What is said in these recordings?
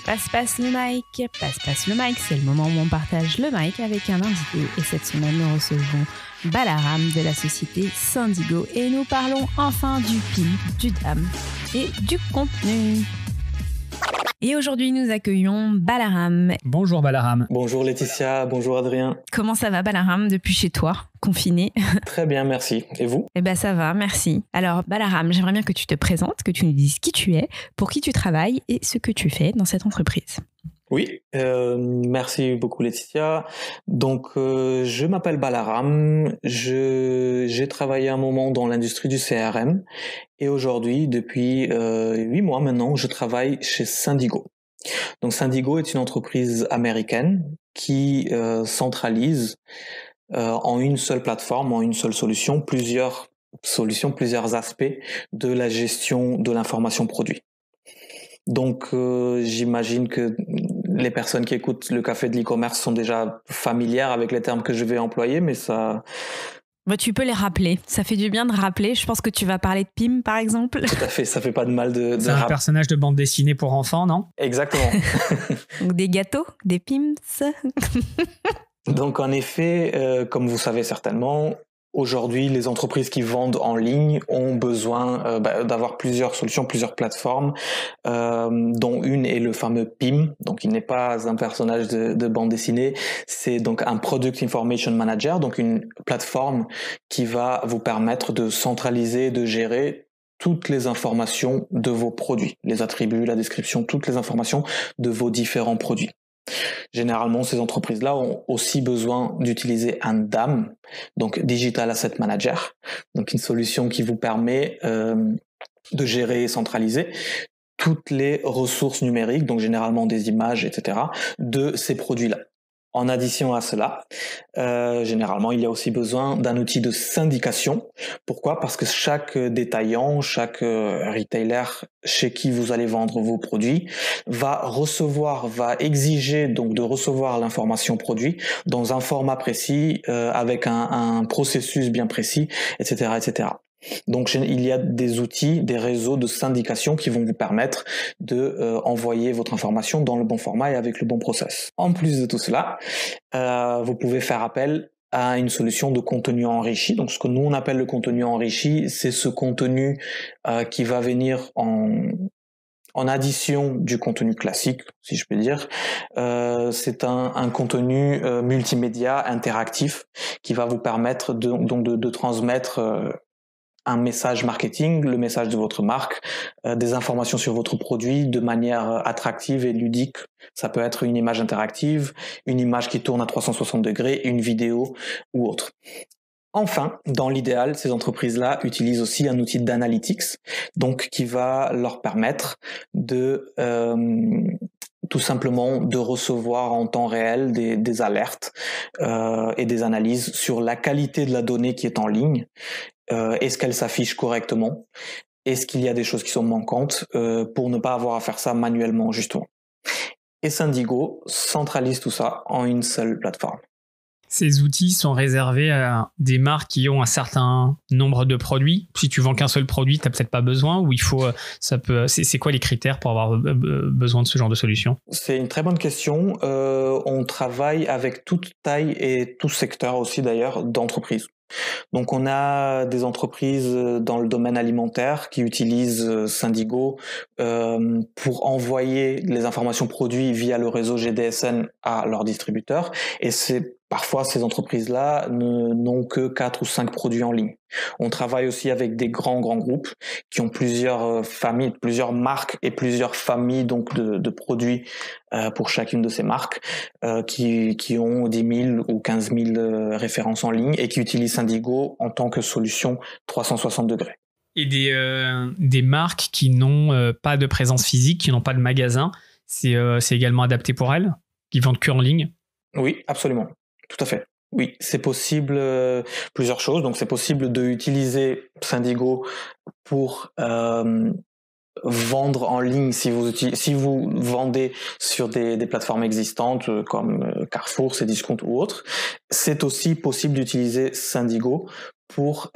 Passe le mic, passe le mic, c'est le moment où on partage le mic avec un invité. Et cette semaine, nous recevons Balaram de la société Syndigo et nous parlons enfin du PIM, du DAM et du contenu. Et aujourd'hui, nous accueillons Balaram. Bonjour Balaram. Bonjour Laetitia, bonjour Adrien. Comment ça va Balaram depuis chez toi, confiné? Très bien, merci. Et vous? Eh ben ça va, merci. Alors Balaram, j'aimerais bien que tu te présentes, que tu nous dises qui tu es, pour qui tu travailles et ce que tu fais dans cette entreprise. Oui, merci beaucoup Laetitia. Donc, je m'appelle Balaram, j'ai travaillé un moment dans l'industrie du CRM et aujourd'hui, depuis 8 mois maintenant, je travaille chez Syndigo. Donc Syndigo est une entreprise américaine qui centralise en une seule plateforme, en une seule solution, plusieurs aspects de la gestion de l'information produit. Donc, j'imagine que les personnes qui écoutent le café de l'e-commerce sont déjà familières avec les termes que je vais employer, mais ça... Bah, tu peux les rappeler. Ça fait du bien de rappeler. Je pense que tu vas parler de PIM, par exemple. Tout à fait, ça fait pas de mal de C'est un personnage de bande dessinée pour enfants, non? Exactement. Donc des gâteaux, des PIMs. Donc, en effet, comme vous savez certainement, aujourd'hui, les entreprises qui vendent en ligne ont besoin d'avoir plusieurs solutions, plusieurs plateformes, dont une est le fameux PIM. Donc, il n'est pas un personnage de bande dessinée, c'est donc un Product Information Manager, donc une plateforme qui va vous permettre de centraliser, de gérer toutes les informations de vos produits, les attributs, la description, toutes les informations de vos différents produits. Généralement, ces entreprises-là ont aussi besoin d'utiliser un DAM, donc Digital Asset Manager, donc une solution qui vous permet de gérer et centraliser toutes les ressources numériques, donc généralement des images, etc., de ces produits-là. En addition à cela, généralement, il y a aussi besoin d'un outil de syndication. Pourquoi? Parce que chaque détaillant, chaque retailer chez qui vous allez vendre vos produits va exiger donc de recevoir l'information produit dans un format précis, avec un processus bien précis, etc., etc. Donc, il y a des outils, des réseaux de syndication qui vont vous permettre de envoyer votre information dans le bon format et avec le bon process. En plus de tout cela, vous pouvez faire appel à une solution de contenu enrichi. Donc, ce que nous on appelle le contenu enrichi, c'est ce contenu qui va venir en addition du contenu classique, si je peux dire. C'est un contenu multimédia interactif qui va vous permettre de transmettre un message marketing, le message de votre marque, des informations sur votre produit de manière attractive et ludique. Ça peut être une image interactive, une image qui tourne à 360 degrés, une vidéo ou autre. Enfin, dans l'idéal, ces entreprises-là utilisent aussi un outil d'analytics, donc qui va leur permettre de tout simplement de recevoir en temps réel des alertes et des analyses sur la qualité de la donnée qui est en ligne. Est-ce qu'elle s'affiche correctement? Est-ce qu'il y a des choses qui sont manquantes pour ne pas avoir à faire ça manuellement, justement? Et Syndigo centralise tout ça en une seule plateforme. Ces outils sont réservés à des marques qui ont un certain nombre de produits. Si tu vends qu'un seul produit, tu n'as peut-être pas besoin, ou c'est quoi les critères pour avoir besoin de ce genre de solution? C'est une très bonne question. On travaille avec toute taille et tout secteur aussi d'ailleurs d'entreprise. Donc on a des entreprises dans le domaine alimentaire qui utilisent Syndigo pour envoyer les informations produits via le réseau GDSN à leurs distributeurs, et parfois ces entreprises-là n'ont que 4 ou 5 produits en ligne. On travaille aussi avec des grands groupes qui ont plusieurs familles, plusieurs marques et plusieurs familles donc de produits pour chacune de ces marques qui ont 10 000 ou 15 000 références en ligne et qui utilisent Syndigo en tant que solution 360 degrés. Et des marques qui n'ont pas de présence physique, qui n'ont pas de magasin, c'est également adapté pour elles, qui vendent que en ligne? Oui, absolument, tout à fait. Oui, c'est possible plusieurs choses. Donc, c'est possible d'utiliser Syndigo pour vendre en ligne si vous vendez sur des plateformes existantes comme Carrefour, Cdiscount ou autres. C'est aussi possible d'utiliser Syndigo pour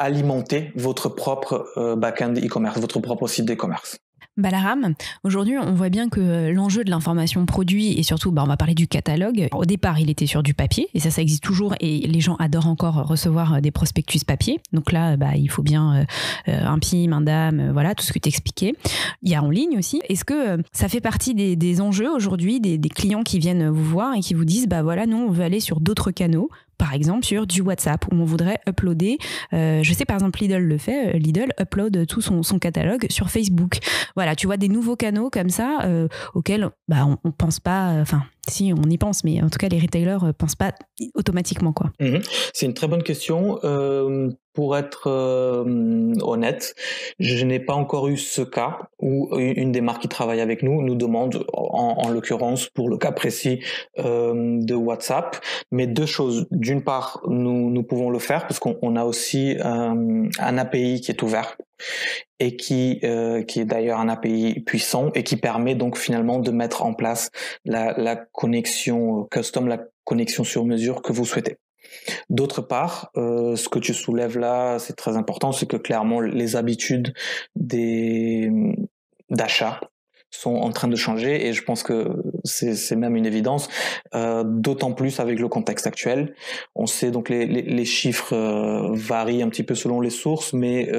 alimenter votre propre back-end e-commerce, votre propre site d'e-commerce. Balaram, aujourd'hui, on voit bien que l'enjeu de l'information produit et surtout, on va parler du catalogue. Au départ, il était sur du papier et ça existe toujours et les gens adorent encore recevoir des prospectus papier. Donc là, il faut bien un PIM, un DAM, voilà, tout ce que tu expliquais. Il y a en ligne aussi. Est-ce que ça fait partie des enjeux aujourd'hui, des clients qui viennent vous voir et qui vous disent, voilà, nous, on veut aller sur d'autres canaux, par exemple sur du WhatsApp où on voudrait uploader, je sais par exemple Lidl le fait, Lidl upload tout son catalogue sur Facebook. Voilà, tu vois des nouveaux canaux comme ça auxquels on pense pas, si on y pense, mais en tout cas les retailers pensent pas automatiquement quoi. C'est une très bonne question. Pour être honnête, je n'ai pas encore eu ce cas où une des marques qui travaille avec nous demande, en l'occurrence pour le cas précis de WhatsApp, mais deux choses. D'une part, nous pouvons le faire parce qu'on a aussi un API qui est ouvert et qui est d'ailleurs un API puissant et qui permet donc finalement de mettre en place la connexion custom, la connexion sur mesure que vous souhaitez. D'autre part, ce que tu soulèves là, c'est très important, c'est que clairement les habitudes d'achat sont en train de changer et je pense que c'est même une évidence, d'autant plus avec le contexte actuel. On sait donc les chiffres varient un petit peu selon les sources, mais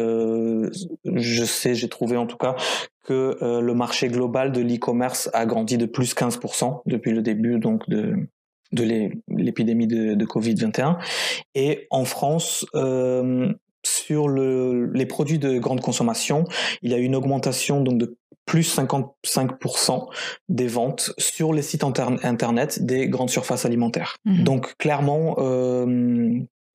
j'ai trouvé en tout cas que le marché global de l'e-commerce a grandi de plus 15% depuis le début donc de l'épidémie de Covid-21. Et en France, sur les produits de grande consommation, il y a eu une augmentation donc de plus 55% des ventes sur les sites internet des grandes surfaces alimentaires. Donc clairement,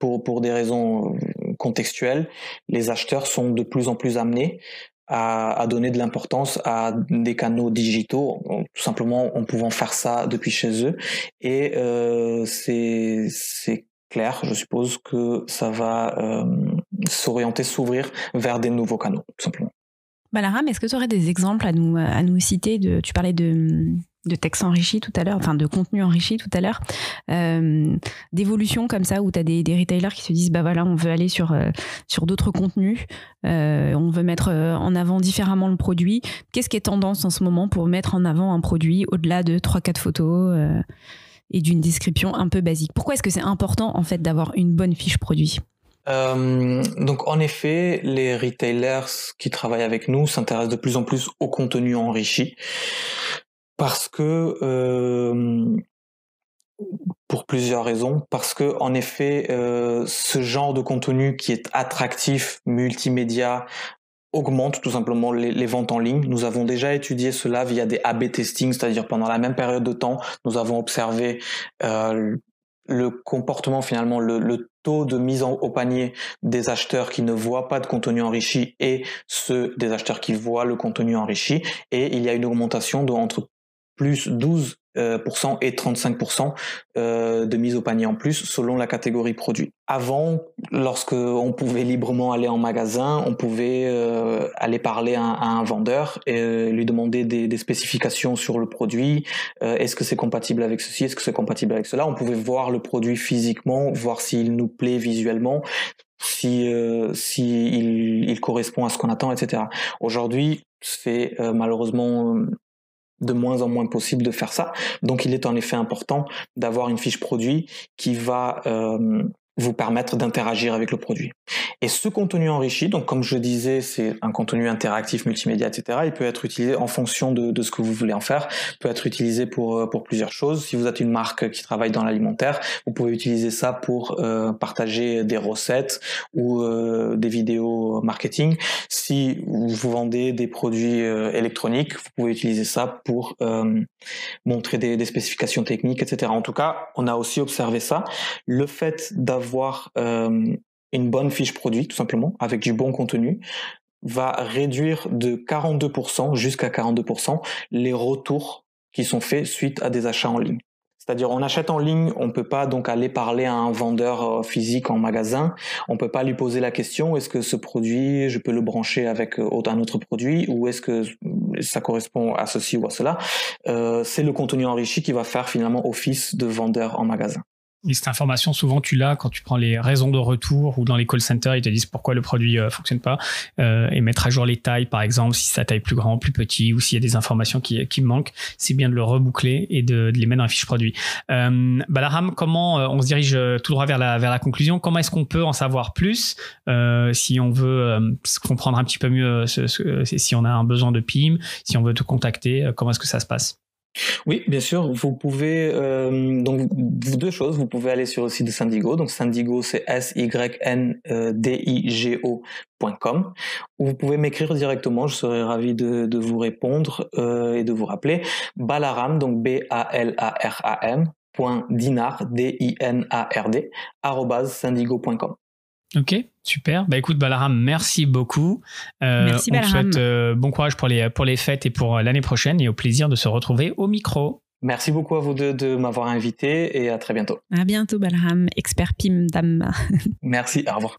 pour des raisons contextuelles, les acheteurs sont de plus en plus amenés à donner de l'importance à des canaux digitaux, tout simplement en pouvant faire ça depuis chez eux. Et c'est clair, je suppose que ça va s'ouvrir vers des nouveaux canaux, tout simplement. Balaram, est-ce que tu aurais des exemples à nous citer tu parlais de texte enrichi tout à l'heure, enfin de contenu enrichi tout à l'heure, d'évolution comme ça où tu as des retailers qui se disent voilà, on veut aller sur d'autres contenus, on veut mettre en avant différemment le produit. Qu'est-ce qui est tendance en ce moment pour mettre en avant un produit au-delà de 3-4 photos et d'une description un peu basique? Pourquoi est-ce que c'est important en fait d'avoir une bonne fiche produit? Donc en effet, les retailers qui travaillent avec nous s'intéressent de plus en plus au contenu enrichi parce que pour plusieurs raisons, parce que en effet, ce genre de contenu qui est attractif, multimédia, augmente tout simplement les ventes en ligne. Nous avons déjà étudié cela via des A/B testing, c'est-à-dire pendant la même période de temps, nous avons observé le comportement finalement, le taux de mise au panier des acheteurs qui ne voient pas de contenu enrichi et ceux des acheteurs qui voient le contenu enrichi. Et il y a une augmentation entre plus 12% et 35% de mise au panier en plus selon la catégorie produit. Avant, lorsque on pouvait librement aller en magasin, on pouvait aller parler à un vendeur et lui demander des spécifications sur le produit. Est-ce que c'est compatible avec ceci? Est-ce que c'est compatible avec cela? On pouvait voir le produit physiquement, voir s'il nous plaît visuellement, si il correspond à ce qu'on attend, etc. Aujourd'hui, c'est malheureusement de moins en moins possible de faire ça. Donc, il est en effet important d'avoir une fiche produit qui va vous permettre d'interagir avec le produit. Et ce contenu enrichi, donc comme je disais, c'est un contenu interactif, multimédia, etc. Il peut être utilisé en fonction de ce que vous voulez en faire. Il peut être utilisé pour plusieurs choses. Si vous êtes une marque qui travaille dans l'alimentaire, vous pouvez utiliser ça pour partager des recettes ou des vidéos marketing. Si vous vendez des produits électroniques, vous pouvez utiliser ça pour montrer des spécifications techniques, etc. En tout cas, on a aussi observé ça. Le fait d'avoir une bonne fiche produit, tout simplement, avec du bon contenu, va réduire de 42% jusqu'à 42% les retours qui sont faits suite à des achats en ligne. C'est-à-dire, on achète en ligne, on peut pas donc aller parler à un vendeur physique en magasin, on peut pas lui poser la question, est-ce que ce produit, je peux le brancher avec un autre produit, ou est-ce que ça correspond à ceci ou à cela? C'est le contenu enrichi qui va faire finalement office de vendeur en magasin. Et cette information, souvent, tu l'as quand tu prends les raisons de retour ou dans les call centers, ils te disent pourquoi le produit fonctionne pas et mettre à jour les tailles, par exemple, si sa taille est plus grand, plus petit ou s'il y a des informations qui manquent, c'est bien de le reboucler et de les mettre dans la fiche produit. Balaram, comment on se dirige tout droit vers la conclusion? Comment est-ce qu'on peut en savoir plus si on veut comprendre un petit peu mieux si on a un besoin de PIM, si on veut te contacter, comment est-ce que ça se passe? Oui, bien sûr. Vous pouvez donc deux choses. Vous pouvez aller sur le site de Syndigo. Donc Syndigo, c'est syndigo.com. Ou vous pouvez m'écrire directement. Je serai ravi de vous répondre et de vous rappeler. Balaram, donc BALARAM .dinard DINARD @syndigo.com. Ok, super. Bah écoute Balaram, merci beaucoup. Merci Balaram. On te souhaite bon courage pour les fêtes et pour l'année prochaine et au plaisir de se retrouver au micro. Merci beaucoup à vous deux de m'avoir invité et à très bientôt. À bientôt Balaram, expert PIM d'âme. Merci, au revoir.